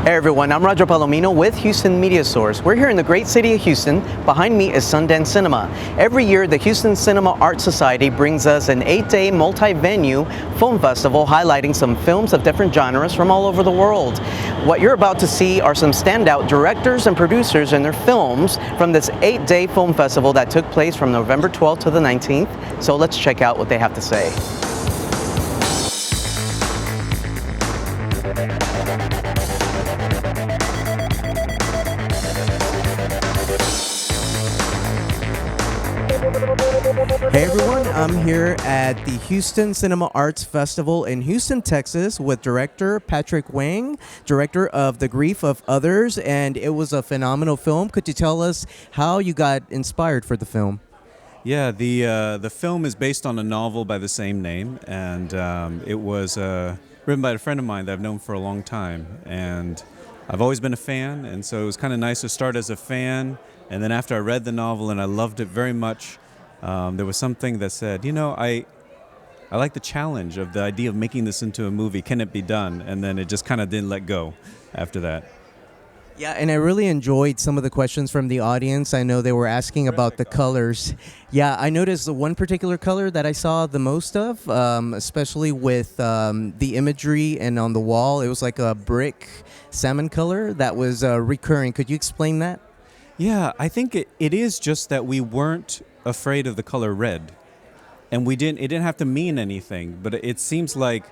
Hey everyone, I'm Roger Palomino with Houston Media Source. We're here in the great city of Houston. Behind me is Sundance Cinema. Every year, the Houston Cinema Art Society brings us an 8-day multi-venue film festival highlighting some films of different genres from all over the world. What you're about to see are some standout directors and producers and their films from this 8-day film festival that took place from November 12th to the 19th. So let's check out what they have to say. Hey everyone, I'm here at the Houston Cinema Arts Festival in Houston, Texas with director Patrick Wang, director of The Grief of Others, and it was a phenomenal film. Could you tell us how you got inspired for the film? Yeah, the film is based on a novel by the same name, and it was written by a friend of mine that I've known for a long time, and I've always been a fan, and so it was kind of nice to start as a fan, and then after I read the novel and I loved it very much, there was something that said, I like the challenge of the idea of making this into a movie. Can it be done? And then it just kind of didn't let go after that. Yeah, and I really enjoyed some of the questions from the audience. I know they were asking about the colors. Yeah, I noticed the one particular color that I saw the most of, especially with the imagery and on the wall. It was like a brick salmon color that was recurring. Could you explain that? Yeah, I think it is just that we weren't afraid of the color red. And it didn't have to mean anything, but it seems like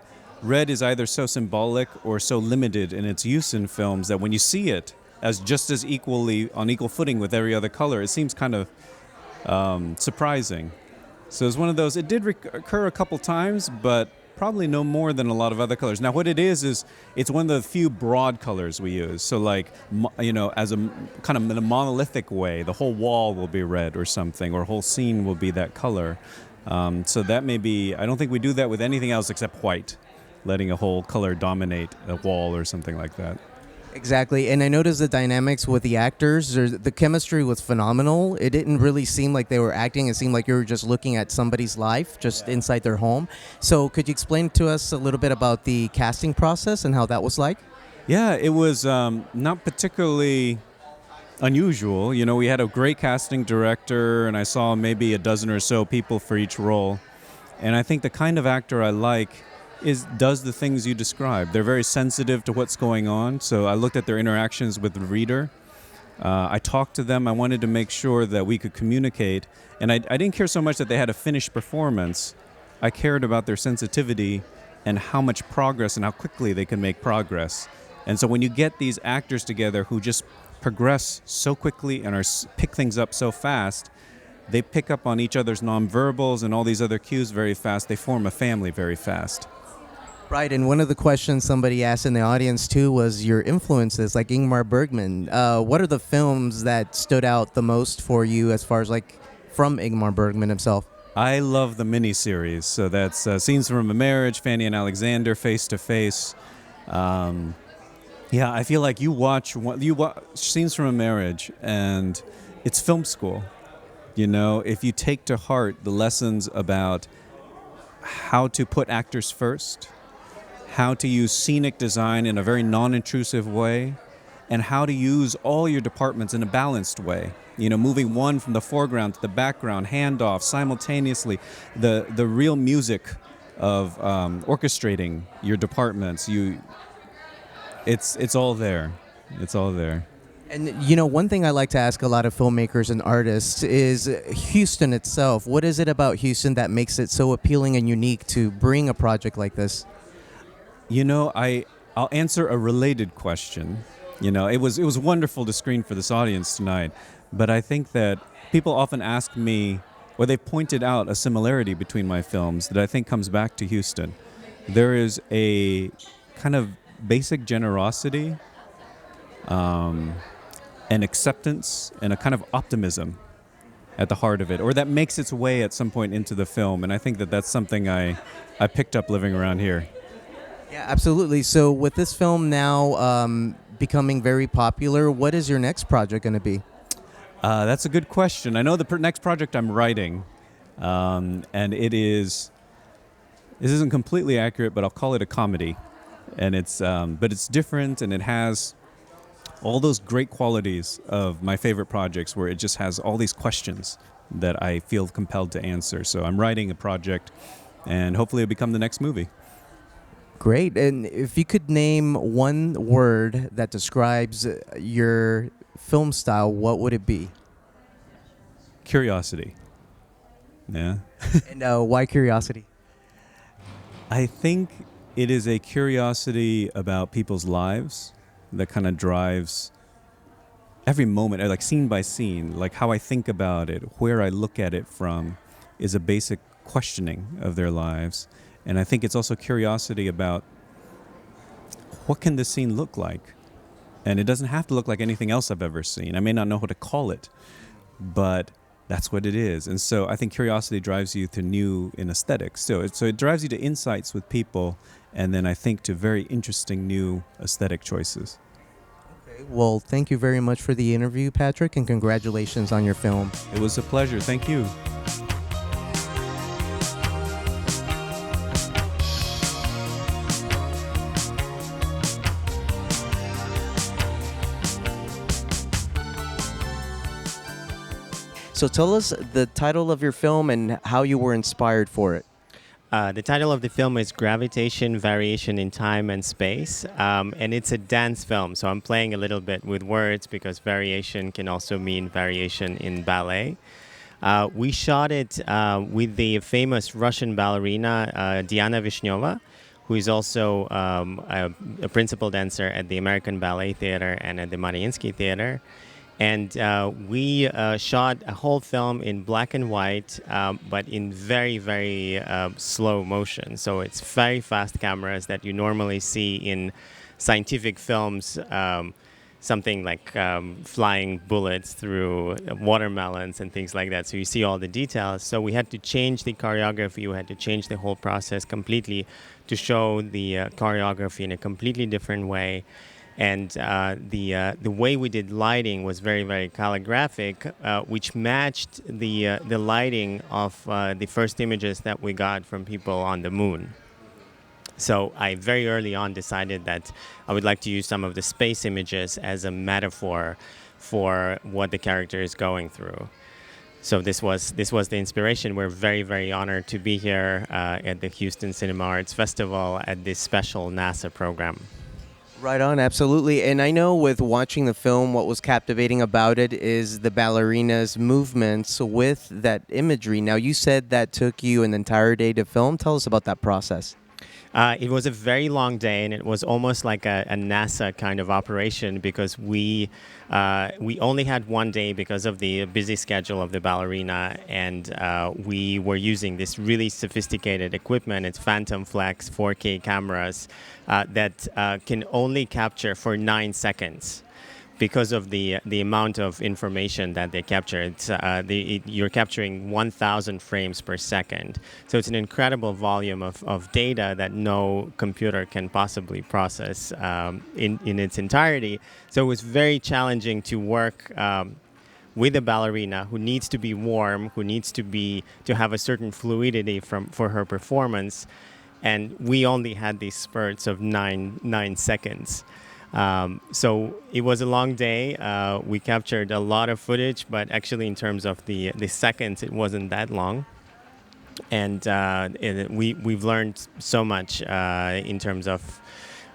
red is either so symbolic or so limited in its use in films that when you see it as just as equally on equal footing with every other color, it seems kind of surprising. So it's one of those, it did occur a couple times, but probably no more than a lot of other colors. Now what it is it's one of the few broad colors we use. So like, as a kind of in a monolithic way, the whole wall will be red or something, or a whole scene will be that color. So that may be, I don't think we do that with anything else except white, letting a whole color dominate a wall or something like that. Exactly, and I noticed the dynamics with the actors. The chemistry was phenomenal. It didn't really seem like they were acting. It seemed like you were just looking at somebody's life just inside their home. So could you explain to us a little bit about the casting process and how that was like? Yeah, it was not particularly unusual. We had a great casting director, and I saw maybe a dozen or so people for each role. And I think the kind of actor I like does the things you described. They're very sensitive to what's going on. So I looked at their interactions with the reader. I talked to them. I wanted to make sure that we could communicate. And I didn't care so much that they had a finished performance. I cared about their sensitivity and how much progress and how quickly they can make progress. And so when you get these actors together who just progress so quickly and pick things up so fast, they pick up on each other's nonverbals and all these other cues very fast. They form a family very fast. Right, and one of the questions somebody asked in the audience too was your influences, like Ingmar Bergman. What are the films that stood out the most for you as far as like from Ingmar Bergman himself? I love the miniseries. So that's Scenes from a Marriage, Fanny and Alexander, Face to Face. Yeah, I feel like you watch Scenes from a Marriage and it's film school. If you take to heart the lessons about how to put actors first, how to use scenic design in a very non-intrusive way, and how to use all your departments in a balanced way. Moving one from the foreground to the background, handoff simultaneously, the real music of orchestrating your departments. It's all there. It's all there. And one thing I like to ask a lot of filmmakers and artists is Houston itself. What is it about Houston that makes it so appealing and unique to bring a project like this? I'll answer a related question. It was wonderful to screen for this audience tonight, but I think that people often ask me, or they've pointed out a similarity between my films that I think comes back to Houston. There is a kind of basic generosity, and acceptance, and a kind of optimism at the heart of it, or that makes its way at some point into the film, and I think that that's something I picked up living around here. Yeah, absolutely. So with this film now becoming very popular, what is your next project going to be? That's a good question. I know the next project I'm writing, and this isn't completely accurate, but I'll call it a comedy. And but it's different, and it has all those great qualities of my favorite projects where it just has all these questions that I feel compelled to answer. So I'm writing a project, and hopefully it'll become the next movie. Great. And if you could name one word that describes your film style, what would it be? Curiosity. Yeah. And why curiosity? I think it is a curiosity about people's lives that kind of drives every moment, like scene by scene, like how I think about it, where I look at it from, is a basic questioning of their lives. And I think it's also curiosity about what can this scene look like? And it doesn't have to look like anything else I've ever seen. I may not know what to call it, but that's what it is. And so I think curiosity drives you to new in aesthetics. So it drives you to insights with people, and then I think to very interesting new aesthetic choices. Okay. Well, thank you very much for the interview, Patrick, and congratulations on your film. It was a pleasure. Thank you. So tell us the title of your film and how you were inspired for it. The title of the film is Gravitation, Variation in Time and Space, and it's a dance film. So I'm playing a little bit with words because variation can also mean variation in ballet. We shot it with the famous Russian ballerina Diana Vishneva, who is also a principal dancer at the American Ballet Theater and at the Mariinsky Theater. And we shot a whole film in black and white, but in very, very slow motion. So it's very fast cameras that you normally see in scientific films, something like flying bullets through watermelons and things like that. So you see all the details. So we had to change the choreography. We had to change the whole process completely to show the choreography in a completely different way. And the way we did lighting was very, very calligraphic, which matched the lighting of the first images that we got from people on the moon. So I very early on decided that I would like to use some of the space images as a metaphor for what the character is going through. So this was the inspiration. We're very, very honored to be here at the Houston Cinema Arts Festival at this special NASA program. Right on, absolutely. And I know with watching the film, what was captivating about it is the ballerina's movements with that imagery. Now, you said that took you an entire day to film. Tell us about that process. It was a very long day, and it was almost like a NASA kind of operation because we only had one day because of the busy schedule of the ballerina, and we were using this really sophisticated equipment. It's Phantom Flex 4K cameras that can only capture for 9 seconds. Because of the amount of information that they capture, you're capturing 1,000 frames per second. So it's an incredible volume of data that no computer can possibly process in its entirety. So it was very challenging to work with a ballerina who needs to be warm, who needs to have a certain fluidity for her performance, and we only had these spurts of 9 seconds. So it was a long day. We captured a lot of footage, but actually in terms of the seconds, it wasn't that long. And we've learned so much in terms of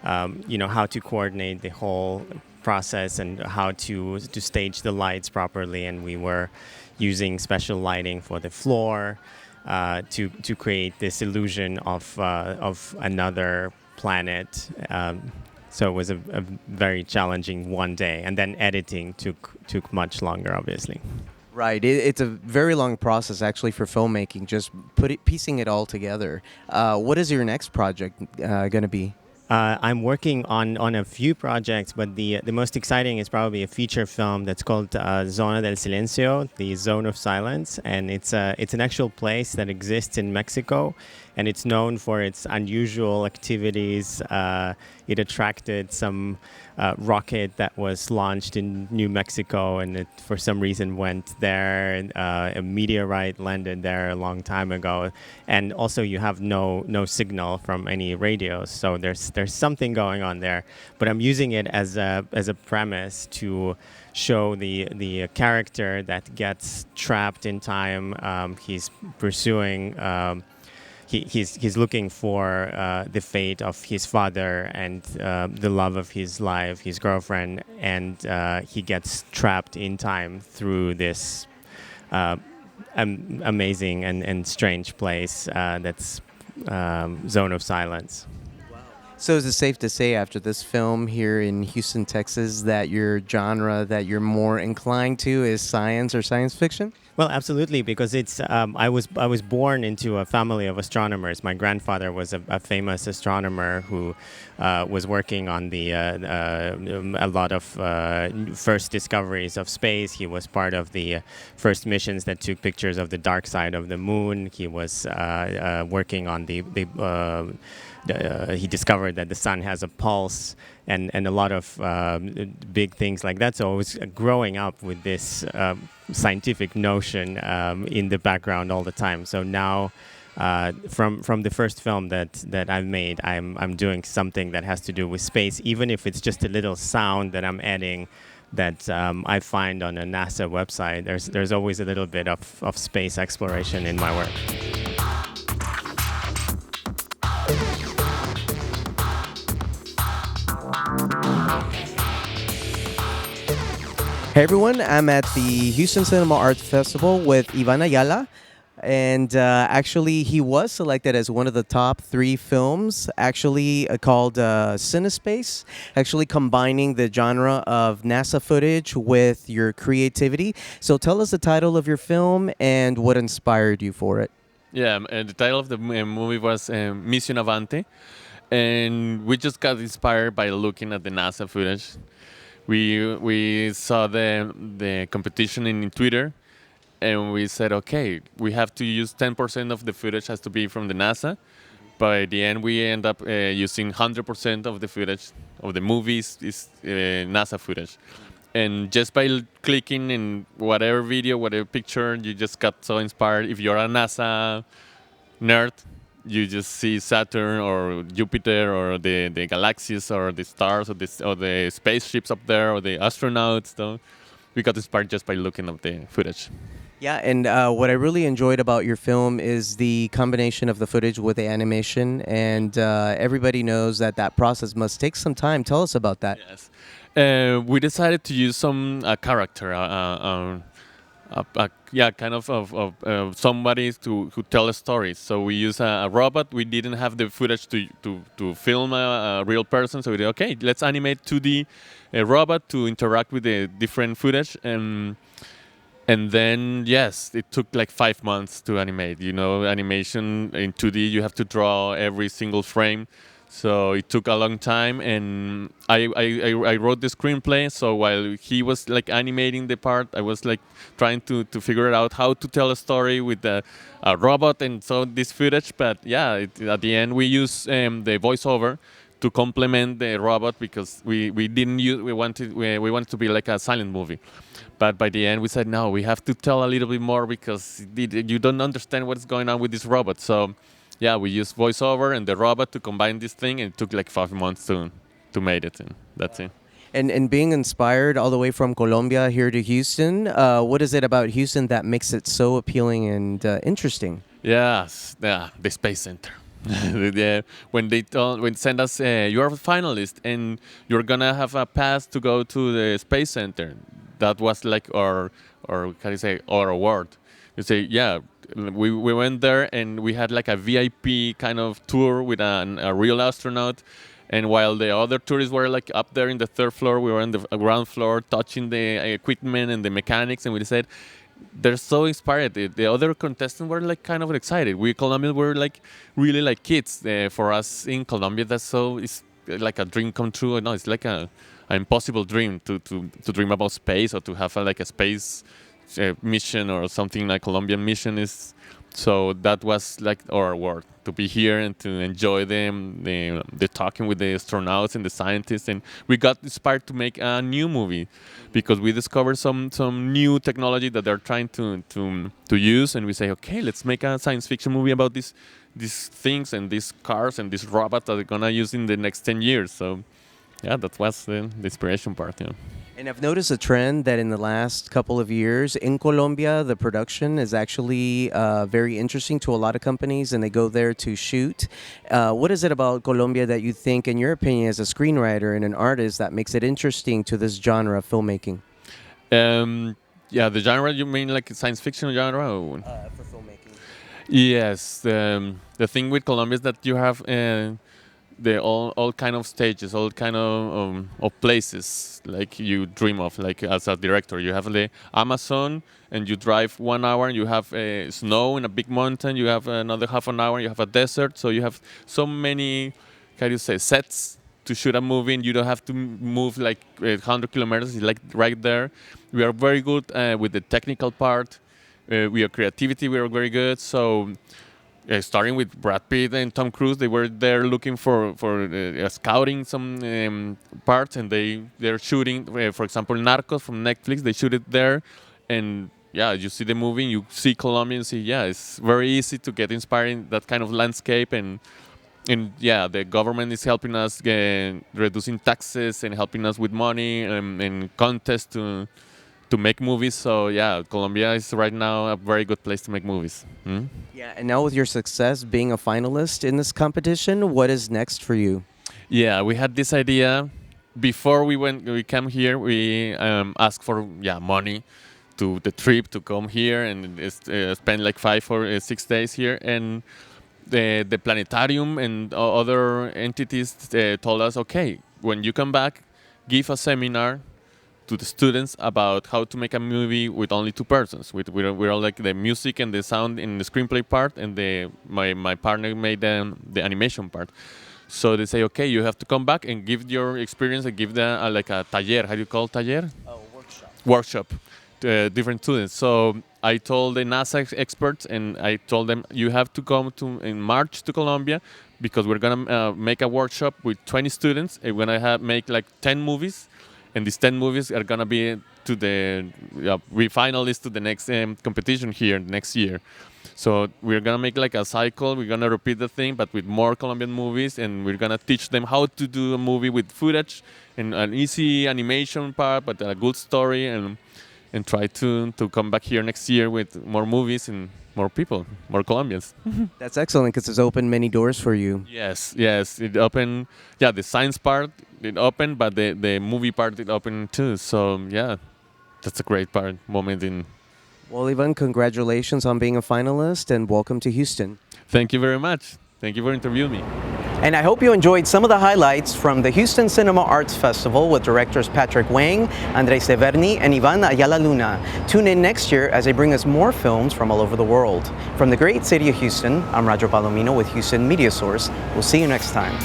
how to coordinate the whole process and how to stage the lights properly. And we were using special lighting for the floor to create this illusion of another planet. So it was a very challenging one day, and then editing took much longer, obviously. Right. It's a very long process, actually, for filmmaking, just piecing it all together. What is your next project going to be? I'm working on a few projects, but the most exciting is probably a feature film that's called Zona del Silencio, the Zone of Silence, and it's an actual place that exists in Mexico, and it's known for its unusual activities. It attracted some rocket that was launched in New Mexico, and it for some reason went there. A meteorite landed there a long time ago, and also you have no signal from any radios, so there's something going on there. But I'm using it as a premise to show the character that gets trapped in time. He's pursuing. He's looking for the fate of his father and the love of his life, his girlfriend, and he gets trapped in time through this amazing and strange place that's Zone of Silence. So is it safe to say after this film here in Houston, Texas, that your genre that you're more inclined to is science or science fiction? Well, absolutely, because it's I was born into a family of astronomers. My grandfather was a famous astronomer who was working on a lot of first discoveries of space. He was part of the first missions that took pictures of the dark side of the moon. He was working on he discovered that the sun has a pulse and a lot of big things like that. So I was growing up with this scientific notion in the background all the time. So now, from the first film that I've made, I'm doing something that has to do with space, even if it's just a little sound that I'm adding that I find on a NASA website. There's always a little bit of space exploration in my work. Hey everyone, I'm at the Houston Cinema Arts Festival with Ivan Ayala. And actually, he was selected as one of the top 3 films, actually called Cinespace, actually combining the genre of NASA footage with your creativity. So tell us the title of your film and what inspired you for it. Yeah, the title of the movie was Mission Avante, and we just got inspired by looking at the NASA footage. We saw the competition in Twitter, and we said, okay, we have to use 10% of the footage has to be from the NASA. By the end, we end up using 100% of the footage of the movies is NASA footage. And just by clicking in whatever video, whatever picture, you just got so inspired. If you're a NASA nerd, you just see Saturn or Jupiter or the galaxies or the stars or the spaceships up there or the astronauts. So we got inspired just by looking at the footage. Yeah, and what I really enjoyed about your film is the combination of the footage with the animation, and everybody knows that process must take some time. Tell us about that. Yes. We decided to use some character, kind of somebody who tell a story. So we use a robot. We didn't have the footage to film a real person. So we did, okay, let's animate 2D robot to interact with the different footage. And then, yes, it took like 5 months to animate. You know, animation in 2D, you have to draw every single frame. So it took a long time, and I wrote the screenplay. So while he was like animating the part, I was like trying to figure out how to tell a story with a robot and so this footage. But yeah, at the end we use the voiceover to complement the robot because we wanted to be like a silent movie. But by the end we said no, we have to tell a little bit more because you don't understand what's going on with this robot. So yeah, we used voiceover and the robot to combine this thing, and it took like 5 months to make it, and that's it. And being inspired all the way from Colombia here to Houston, what is it about Houston that makes it so appealing and interesting? Yes, yeah, the Space Center. When they send us, you're a finalist and you're gonna have a pass to go to the Space Center. That was like our award. You say, yeah, we went there and we had like a VIP kind of tour with a real astronaut. And while the other tourists were like up there in the 3rd floor, we were on the ground floor touching the equipment and the mechanics. And we said, they're so inspired. The other contestants were like kind of excited. We Colombians were like really like kids. For us in Colombia, it's like a dream come true. No, it's like an impossible dream to dream about space or to have like a space mission or something like Colombian mission is So that was like our reward, to be here and to enjoy the talking with the astronauts and the scientists. And we got inspired to make a new movie because we discovered some new technology that they're trying to use, and we say, okay, let's make a science fiction movie about these things and these cars and these robots that they're gonna use in the next 10 years. So yeah, that was the inspiration part. Yeah. And I've noticed a trend that in the last couple of years in Colombia, the production is actually very interesting to a lot of companies, and they go there to shoot. What is it about Colombia that you think, in your opinion, as a screenwriter and an artist, that makes it interesting to this genre of filmmaking? Yeah, the genre, you mean like science fiction genre? Or? For filmmaking. Yes, the thing with Colombia is that you have the all kind of stages, all kind of places like you dream of. Like as a director, you have the Amazon, and you drive 1 hour, and you have snow in a big mountain. You have another half an hour, and you have a desert. So you have so many, how do you say, sets to shoot a movie, and you don't have to move like 100 kilometers. It's like right there. We are very good with the technical part. We are creativity. We are very good. So. Starting with Brad Pitt and Tom Cruise, they were there looking for scouting some parts, and they're shooting. For example, Narcos from Netflix, they shoot it there, and yeah, you see the movie, you see Colombia, and see, yeah, it's very easy to get inspired in that kind of landscape, and yeah, the government is helping us reducing taxes and helping us with money and contests to make movies. So yeah, Colombia is right now a very good place to make movies. Mm? Yeah, and now with your success being a finalist in this competition, what is next for you? Yeah, we had this idea before we came here. We asked for money to the trip to come here and spend like 5 or 6 days here. And the planetarium and other entities told us, okay, when you come back, give a seminar to the students about how to make a movie with only 2 persons. We're all like the music and the sound in the screenplay part, and my partner made the animation part. So they say, okay, you have to come back and give your experience and give them like a taller. How do you call taller? Oh, workshop. Workshop to different students. So I told the NASA experts, and I told them, you have to come in March to Colombia, because we're gonna make a workshop with 20 students, and we're gonna make like 10 movies. And these 10 movies are going to be to we finalists to the next competition here next year. So we're going to make like a cycle. We're going to repeat the thing, but with more Colombian movies. And we're going to teach them how to do a movie with footage and an easy animation part, but a good story. And try to come back here next year with more movies and more people, more Colombians. That's excellent, because it's opened many doors for you. Yes. It opened, the science part, it opened, but the movie part, it opened too. So, yeah, that's a great moment in. Well, Ivan, congratulations on being a finalist, and welcome to Houston. Thank you very much. Thank you for interviewing me. And I hope you enjoyed some of the highlights from the Houston Cinema Arts Festival with directors Patrick Wang, Andres Severny, and Ivan Ayala Luna. Tune in next year as they bring us more films from all over the world. From the great city of Houston, I'm Roger Palomino with Houston Media Source. We'll see you next time.